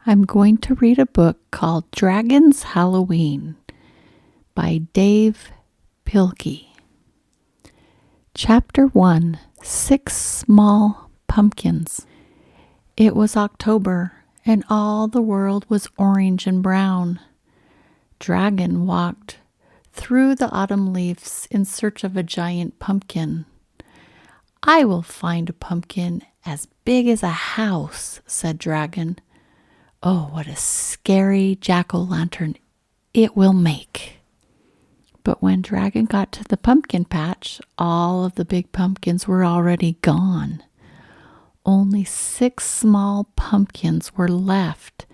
I'm going to read a book called Dragon's Halloween by Dave Pilkey. Chapter 1, 6 Small Pumpkins. It was October, and all the world was orange and brown. Dragon walked through the autumn leaves in search of a giant pumpkin. I will find a pumpkin as big as a house, said Dragon. Oh, what a scary jack-o'-lantern it will make. But when Dragon got to the pumpkin patch, all of the big pumpkins were already gone. Only 6 small pumpkins were left,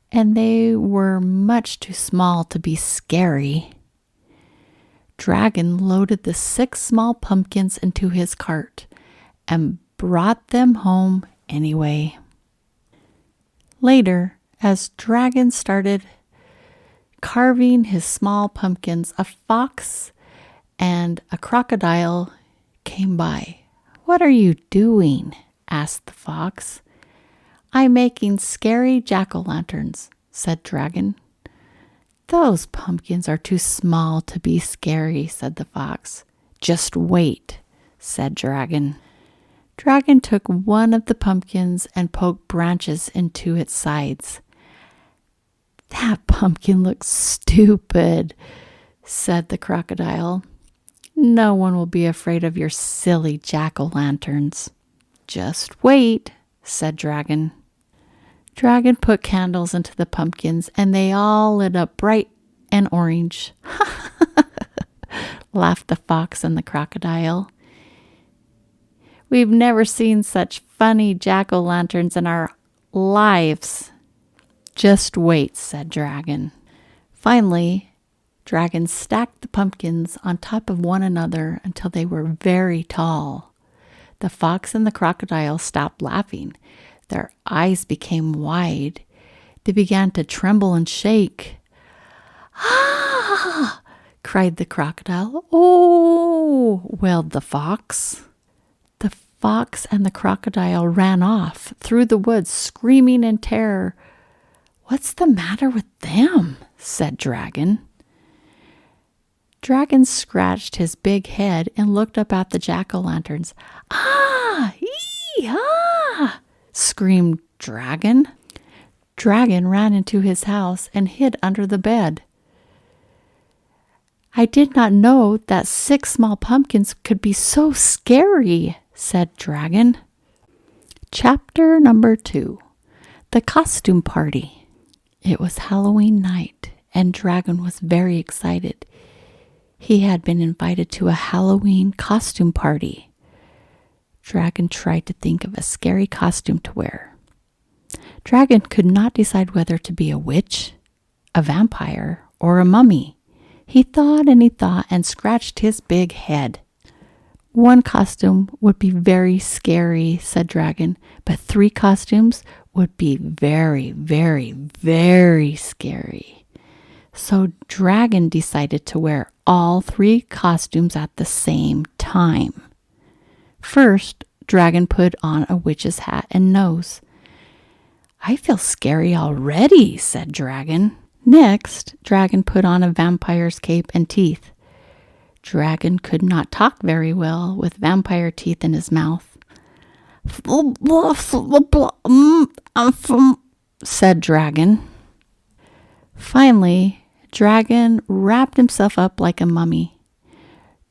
and they were much too small to be scary. Dragon loaded the 6 small pumpkins into his cart and brought them home anyway. Later, as Dragon started carving his small pumpkins, a fox and a crocodile came by. "What are you doing?" asked the fox. "I'm making scary jack-o'-lanterns," said Dragon. "Those pumpkins are too small to be scary," said the fox. "Just wait," said Dragon. Dragon took one of the pumpkins and poked branches into its sides. "That pumpkin looks stupid," said the crocodile. "No one will be afraid of your silly jack-o'-lanterns." "Just wait," said Dragon. Dragon put candles into the pumpkins, and they all lit up bright and orange. Laughed the fox and the crocodile. "We've never seen such funny jack-o'-lanterns in our lives." "Just wait," said Dragon. Finally, Dragon stacked the pumpkins on top of one another until they were very tall. The fox and the crocodile stopped laughing. Their eyes became wide. They began to tremble and shake. "Ah!" cried the crocodile. "Oh!" wailed the fox. The fox and the crocodile ran off through the woods, screaming in terror. "What's the matter with them?" said Dragon. Dragon scratched his big head and looked up at the jack-o'-lanterns. "Ah! Ee-ah!" screamed Dragon. Dragon ran into his house and hid under the bed. "I did not know that 6 small pumpkins could be so scary," said Dragon. Chapter number 2, The Costume Party. It was Halloween night, and Dragon was very excited. He had been invited to a Halloween costume party. Dragon tried to think of a scary costume to wear. Dragon could not decide whether to be a witch, a vampire, or a mummy. He thought and scratched his big head. "One costume would be very scary," said Dragon, "but 3 costumes would be very, very, very scary." So Dragon decided to wear all 3 costumes at the same time. First, Dragon put on a witch's hat and nose. "I feel scary already," said Dragon. Next, Dragon put on a vampire's cape and teeth. Dragon could not talk very well with vampire teeth in his mouth. Said Dragon. Finally, Dragon wrapped himself up like a mummy.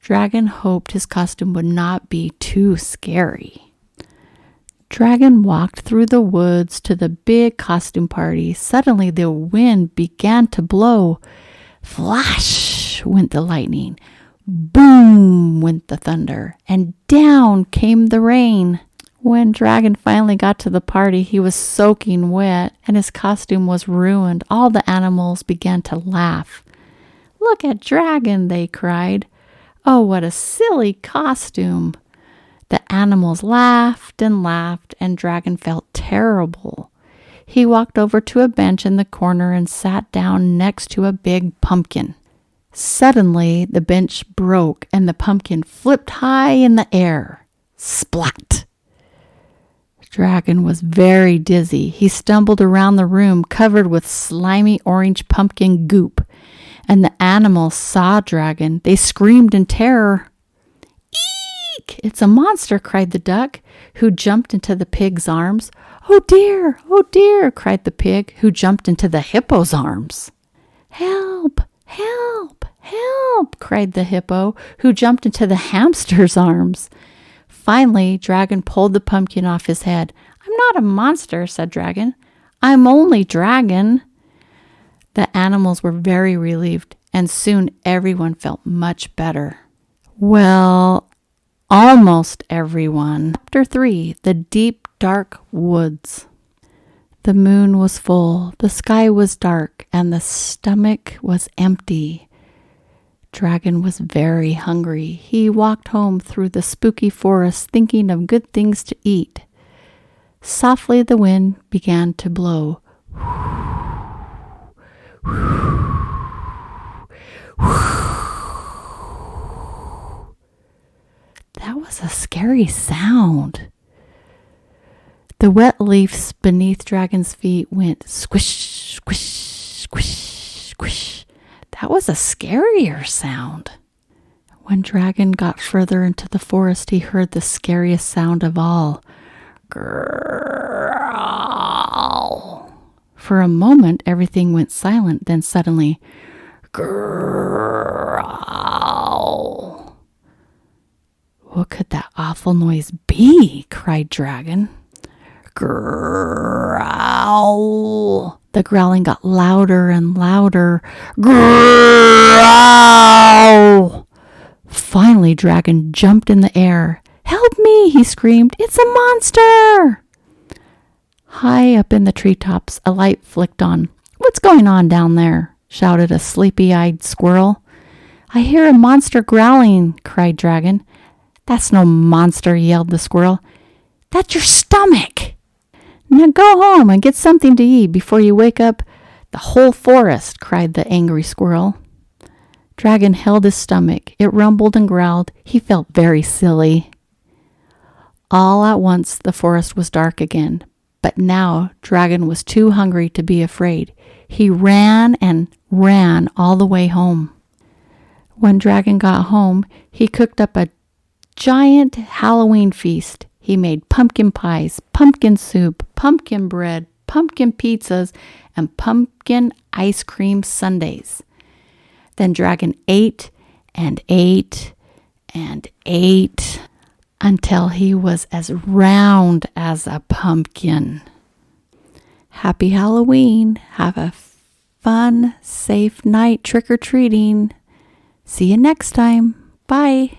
Dragon hoped his costume would not be too scary. Dragon walked through the woods to the big costume party. Suddenly the wind began to blow. Flash went the lightning. Boom went the thunder. And down came the rain. When Dragon finally got to the party, he was soaking wet and his costume was ruined. All the animals began to laugh. "Look at Dragon," they cried. "Oh, what a silly costume." The animals laughed, and Dragon felt terrible. He walked over to a bench in the corner and sat down next to a big pumpkin. Suddenly, the bench broke and the pumpkin flipped high in the air. Splat! Dragon was very dizzy. He stumbled around the room covered with slimy orange pumpkin goop. And the animals saw Dragon. They screamed in terror. Eek! It's a monster, cried the duck, who jumped into the pig's arms. Oh dear, cried the pig, who jumped into the hippo's arms. Help, help, help, cried the hippo, who jumped into the hamster's arms. Finally, Dragon pulled the pumpkin off his head. I'm not a monster, said Dragon. I'm only Dragon. The animals were very relieved, and soon everyone felt much better. Well, almost everyone. Chapter 3, The Deep Dark Woods. The moon was full, the sky was dark, and the stomach was empty. Dragon was very hungry. He walked home through the spooky forest, thinking of good things to eat. Softly the wind began to blow. That was a scary sound. The wet leaves beneath Dragon's feet went squish, squish, squish, squish. That was a scarier sound. When Dragon got further into the forest, he heard the scariest sound of all. Growl. For a moment, everything went silent. Then suddenly, growl. What could that awful noise be? Cried Dragon. Growl. The growling got louder and louder. Growl. Finally, Dragon jumped in the air. Help me, he screamed. It's a monster. High up in the treetops, a light flicked on. What's going on down there? Shouted a sleepy-eyed squirrel. I hear a monster growling, cried Dragon. That's no monster, yelled the squirrel. That's your stomach. Now go home and get something to eat before you wake up the whole forest, cried the angry squirrel. Dragon held his stomach. It rumbled and growled. He felt very silly. All at once the forest was dark again. But now Dragon was too hungry to be afraid. He ran and ran all the way home. When Dragon got home, he cooked up a giant Halloween feast. He made pumpkin pies, pumpkin soup, pumpkin bread, pumpkin pizzas, and pumpkin ice cream sundaes. Then Dragon ate and ate and ate until he was as round as a pumpkin. Happy Halloween. Have a fun, safe night trick-or-treating. See you next time. Bye.